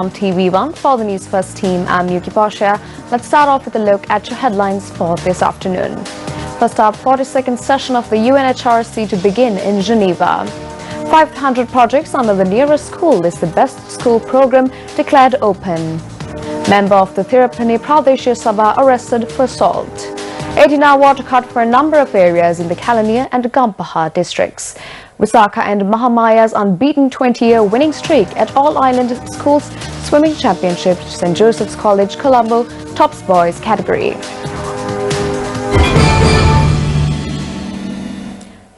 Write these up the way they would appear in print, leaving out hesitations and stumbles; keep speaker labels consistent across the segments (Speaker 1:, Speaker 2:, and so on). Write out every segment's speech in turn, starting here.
Speaker 1: On TV1 for the News First team, I'm Yuki Pasha. Let's start off with a look at your headlines for this afternoon. First up, 42nd session of the UNHRC to begin in Geneva. 500 projects under the Nearest School is the Best School program declared open. Member of the Tirupani Pradeshya Sabha arrested for assault. 18-hour water cut for a number of areas in the Kalaniya and Gampaha districts. Visakha and Mahamaya's unbeaten 20-year winning streak at All Island Schools Swimming Championship, St. Joseph's College, Colombo, tops boys category.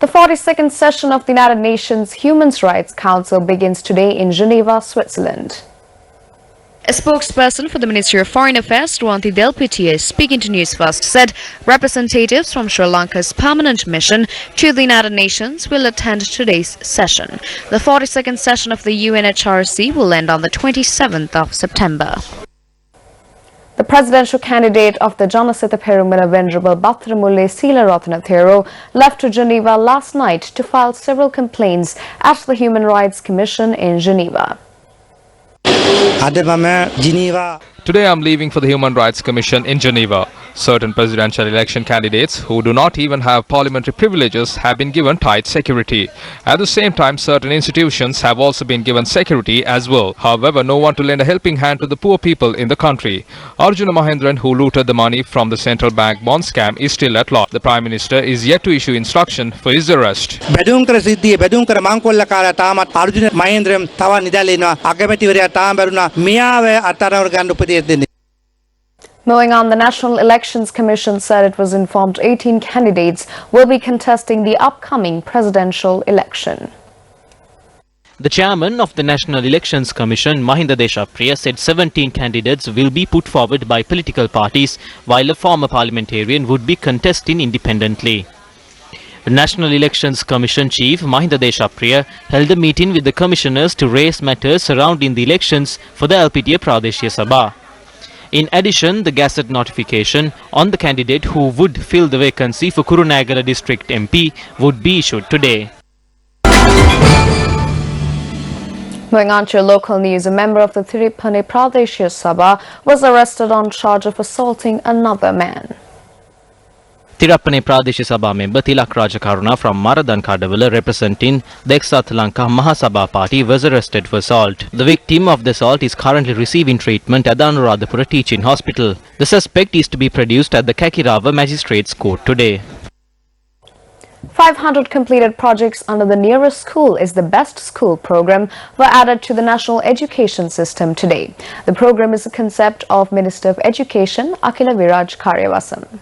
Speaker 1: The 42nd session of the United Nations Human Rights Council begins today in Geneva, Switzerland. A spokesperson for the Ministry of Foreign Affairs, Rwanti Delpitier, speaking to Newsfirst, said representatives from Sri Lanka's permanent mission to the United Nations will attend today's session. The 42nd session of the UNHRC will end on the 27th of September. The presidential candidate of the Janasita Perumana Venerable Bathramulle Seelaratna Thero left to Geneva last night to file several complaints at the Human Rights Commission in Geneva.
Speaker 2: Today I'm leaving for the Human Rights Commission in Geneva. Certain presidential election candidates who do not even have parliamentary privileges have been given tight security. At the same time, certain institutions have also been given security as well. However, no one to lend a helping hand to the poor people in the country. Arjuna Mahendran, who looted the money from the central bank bond scam, is still at large. The Prime Minister is yet to issue instruction for his arrest.
Speaker 1: Moving on, the National Elections Commission said it was informed 18 candidates will be contesting the upcoming presidential election.
Speaker 3: The chairman of the National Elections Commission, Mahinda Deshapriya, said 17 candidates will be put forward by political parties, while a former parliamentarian would be contesting independently. The National Elections Commission Chief Mahinda Deshapriya held a meeting with the commissioners to raise matters surrounding the elections for the LPTA Pradeshya Sabha. In addition, the Gazette notification on the candidate who would fill the vacancy for Kurunegala District MP would be issued today.
Speaker 1: Moving on to your local news, a member of the Tirupani Pradeshya Sabha was arrested on charge of assaulting another man.
Speaker 3: Tirupani Pradeshya Sabha member Tilak Rajakaruna from Maradan Kadavala, representing the Exat Lanka Mahasabha party, was arrested for assault. The victim of the assault is currently receiving treatment at the Anuradhapura Teaching Hospital. The suspect is to be produced at the Kakirava Magistrates Court today.
Speaker 1: 500 completed projects under the Nearest School is the Best School program were added to the national education system today. The program is a concept of Minister of Education Akila Viraj Karyavasam.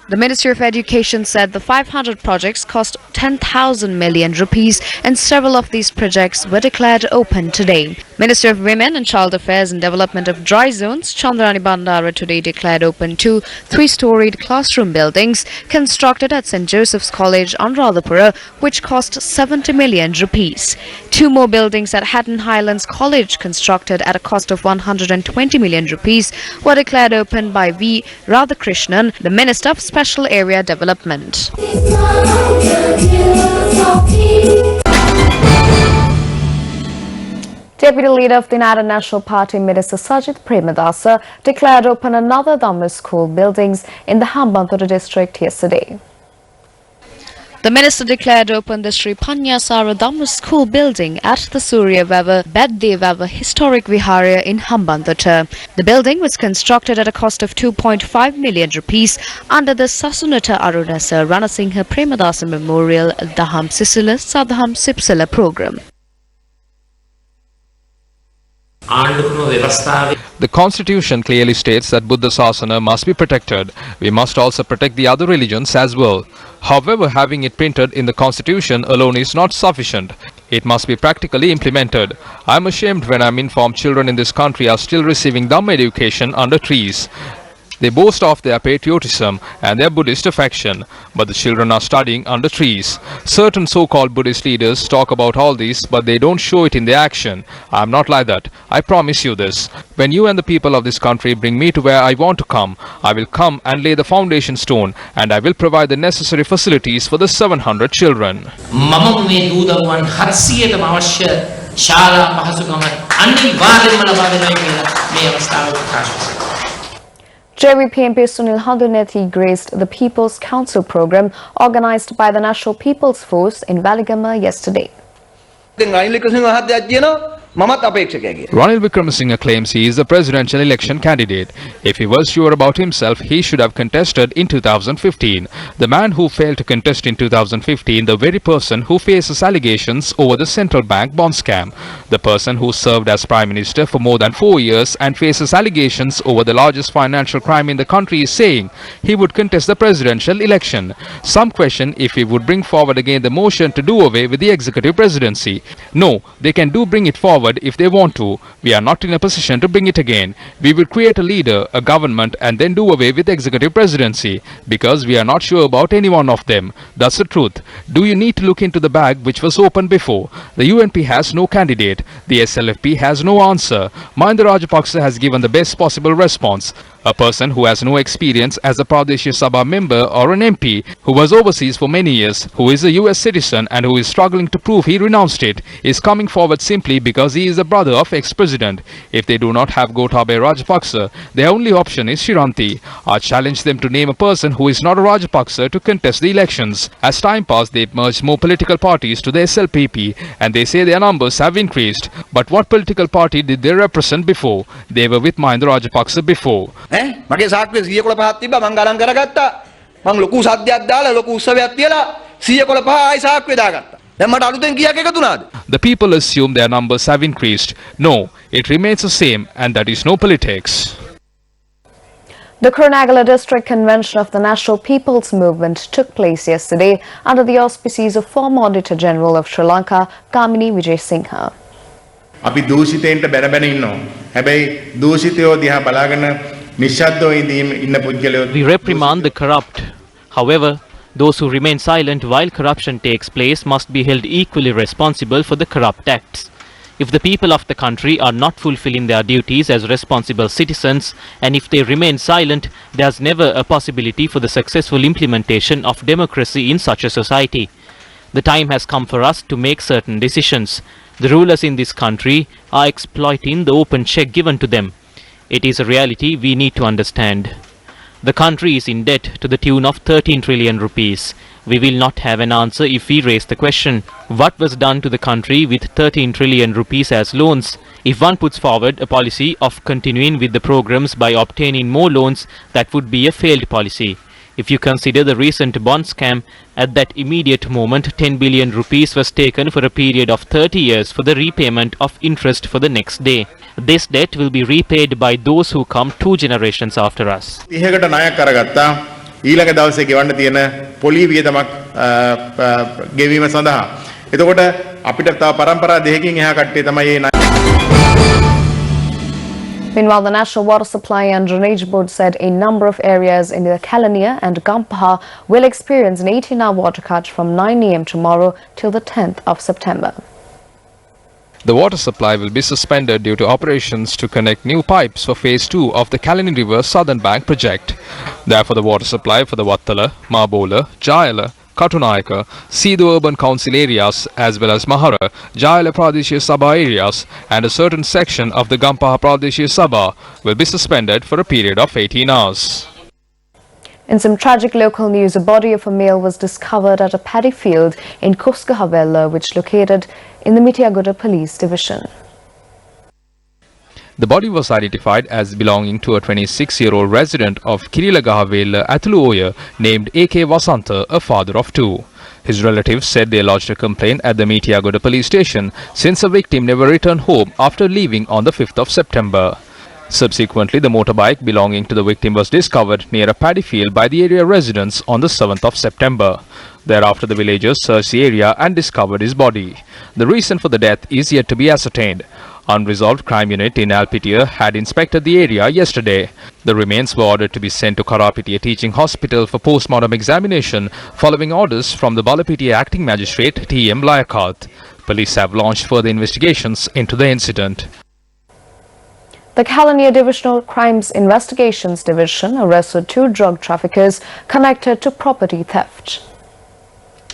Speaker 1: The Ministry of Education said the 500 projects cost 10,000 million rupees and several of these projects were declared open today. Minister of Women and Child Affairs and Development of Dry Zones, Chandrani Bandara, today declared open two 3-storied classroom buildings constructed at St. Joseph's College, Anuradhapura, which cost 70 million rupees. Two more buildings at Hatton Highlands College, constructed at a cost of 120 million rupees, were declared open by V. Radhakrishnan, the Minister of Special Area Development. Deputy Leader of the United National Party, Minister Sajith Premadasa, declared open another Dhamma school buildings in the Hambantota district yesterday. The minister declared open the Sri Panyasara Dhamma School building at the Surya Vava Beddevava Historic Viharya in Hambantota. The building was constructed at a cost of 2.5 million rupees under the Sasunata Arunasa Ranasinghe Premadasa Memorial Daham Sisila Sadham Sipsila program.
Speaker 2: The constitution clearly states that Buddha Sasana must be protected. We must also protect the other religions as well. However, having it printed in the constitution alone is not sufficient. It must be practically implemented. I am ashamed when I am informed children in this country are still receiving Dhamma education under trees. They boast of their patriotism and their Buddhist affection, but the children are studying under trees. Certain so-called Buddhist leaders talk about all this, but they don't show it in their action. I am not like that. I promise you this. When you and the people of this country bring me to where I want to come, I will come and lay the foundation stone, and I will provide the necessary facilities for the 700 children.
Speaker 4: ශාලා පහසුකම අනිවාර්යයෙන්ම ලබා දෙනවා කියලා මේ අවස්ථාවේ ප්‍රකාශ කරනවා.
Speaker 1: JVP MP Sunil Handunethi graced the People's Council program organized by the National People's Force in Waligama yesterday.
Speaker 2: Ranil Wickremesinghe claims he is the presidential election candidate. If he was sure about himself, he should have contested in 2015. The man who failed to contest in 2015, the very person who faces allegations over the central bank bond scam. The person who served as Prime Minister for more than 4 years and faces allegations over the largest financial crime in the country is saying he would contest the presidential election. Some question if he would bring forward again the motion to do away with the executive presidency. No, they can bring it forward if they want to. We are not in a position to bring it again. We will create a leader, a government, and then do away with executive presidency because we are not sure about any one of them. That's the truth. Do you need to look into the bag which was opened before? The UNP has no candidate. The SLFP has no answer. Mahinda Rajapaksa has given the best possible response. A person who has no experience as a Pradesh Sabha member or an MP, who was overseas for many years, who is a US citizen and who is struggling to prove he renounced it, is coming forward simply because he is the brother of ex-president. If they do not have Gotabaya Rajapaksa, their only option is Shiranti. I challenge them to name a person who is not a Rajapaksa to contest the elections. As time passed, they merged more political parties to the SLPP and they say their numbers have increased. But what political party did they represent before? They were with Mahinda Rajapaksa before.
Speaker 5: මගේ සාක්කුවේ 100 කොළ පහක් තිබ්බා මං ගණන් කරගත්තා මං ලොකු සද්දයක් දාලා ලොකු උත්සවයක් තියලා 100 කොළ පහ ආයි සාක්කුවේ දාගත්තා දැන් මට අලුතෙන් කීයක් එකතු වුණාද?
Speaker 2: The people assume their numbers have increased. No, it remains the same and that is no politics.
Speaker 1: The Kurunegala District Convention of the National People's Movement took place yesterday under the auspices of former Auditor General of Sri Lanka, Kamini Vijayasinghe.
Speaker 6: අපි දූෂිතයින්ට බැන බැන ඉන්නවා. හැබැයි දූෂිතයෝ දිහා බලාගෙන නිශ්ශබ්දව ඉන්න පුද්ගලයෝ
Speaker 3: We reprimand the corrupt. However, those who remain silent while corruption takes place must be held equally responsible for the corrupt acts. If the people of the country are not fulfilling their duties as responsible citizens, and if they remain silent, there's never a possibility for the successful implementation of democracy in such a society. The time has come for us to make certain decisions. The rulers in this country are exploiting the open check given to them. It is a reality we need to understand. The country is in debt to the tune of 13 trillion rupees. We will not have an answer if we raise the question, what was done to the country with 13 trillion rupees as loans? If one puts forward a policy of continuing with the programs by obtaining more loans, that would be a failed policy. If you consider the recent bond scam, at that immediate moment 10 billion rupees was taken for a period of 30 years for the repayment of interest for the next day. This debt will be repaid by those who come 2 generations after us.
Speaker 6: 30කට ණයක් කරගත්තා ඊළඟ දවසේ ගෙවන්න තියෙන පොලි වියදමක් ගෙවීම සඳහා. එතකොට අපිට තව පරම්පරා දෙකකින් එහා කට්ටිය තමයි මේ
Speaker 1: Meanwhile, the National Water Supply and Drainage Board said a number of areas in the Kalaniya and Gampaha will experience an 18-hour water cut from 9 a.m. tomorrow till the 10th of September.
Speaker 2: The water supply will be suspended due to operations to connect new pipes for Phase 2 of the Kalani River Southern Bank project. Therefore, the water supply for the Wattala, Mabola, Jayala, Katunayaka, Sidu urban council areas as well as Mahara, Jayala Pradesh Sabha areas and a certain section of the Gampaha Pradesh Sabha will be suspended for a period of 18 hours.
Speaker 1: In some tragic local news, a body of a male was discovered at a paddy field in Kuskahavela, which located in the Mitiagoda Police Division.
Speaker 2: The body was identified as belonging to a 26-year-old resident of Kirilagahavela, Atuluoya, named A.K. Vasanta, a father of 2. His relatives said they lodged a complaint at the Mitiagoda police station since the victim never returned home after leaving on the 5th of September. Subsequently, the motorbike belonging to the victim was discovered near a paddy field by the area residents on the 7th of September. Thereafter, the villagers searched the area and discovered his body. The reason for the death is yet to be ascertained. Unresolved Crime Unit in Alpitiya had inspected the area yesterday. The remains were ordered to be sent to Karapitiya Teaching Hospital for post-mortem examination following orders from the Balapitiya Acting Magistrate T.M. Layakat. Police have launched further investigations into the incident.
Speaker 1: The Kalaniya Divisional Crimes Investigations Division arrested 2 drug traffickers connected to property theft.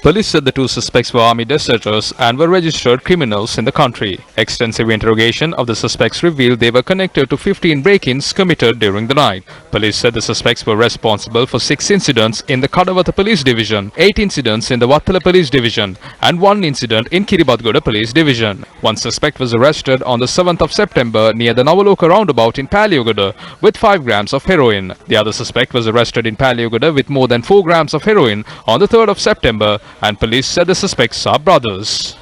Speaker 2: Police said the two suspects were army deserters and were registered criminals in the country. Extensive interrogation of the suspects revealed they were connected to 15 break-ins committed during the night. Police said the suspects were responsible for 6 incidents in the Kadawatha Police Division, 8 incidents in the Wattala Police Division, and 1 incident in Kiribadgoda Police Division. One suspect was arrested on the 7th of September near the Nawaloka roundabout in Paliyogoda with 5 grams of heroin. The other suspect was arrested in Paliyogoda with more than 4 grams of heroin on the 3rd of September, and police said the suspects are brothers.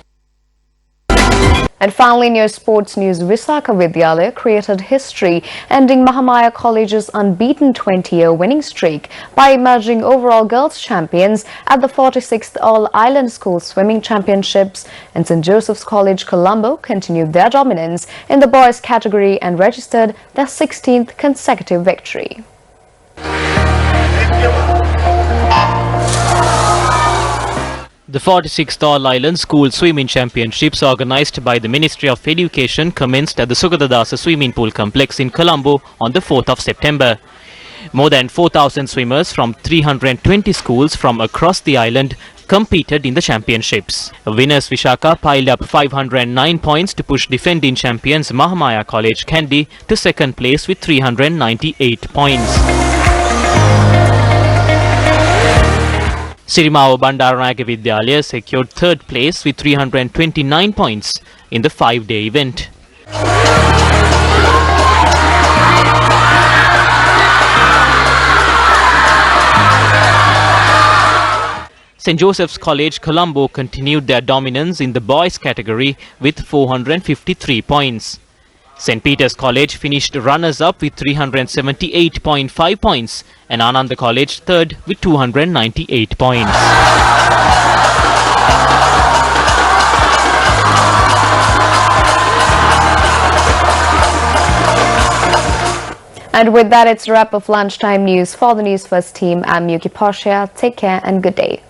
Speaker 1: And finally, in your sports news, Visakha Vidyalaya created history, ending Mahamaya College's unbeaten 20-year winning streak by emerging overall girls champions at the 46th All-Island School Swimming Championships. And St. Joseph's College, Colombo continued their dominance in the boys category and registered their 16th consecutive victory.
Speaker 3: The 46th All-Island School Swimming Championships, organised by the Ministry of Education, commenced at the Sugatadasa Swimming Pool Complex in Colombo on the 4th of September. More than 4,000 swimmers from 320 schools from across the island competed in the championships. Winners Visakha piled up 509 points to push defending champions Mahamaya College Kandy to second place with 398 points. Sirimawa Bandaranaike Vidyalaya secured third place with 329 points in the 5-day event. St. Joseph's College, Colombo continued their dominance in the boys category with 453 points. St. Peter's College finished runners-up with 378.5 points and Ananda College third with 298 points.
Speaker 1: And with that, it's a wrap of lunchtime news. For the Newsfirst team, I'm Yuki Portia. Take care and good day.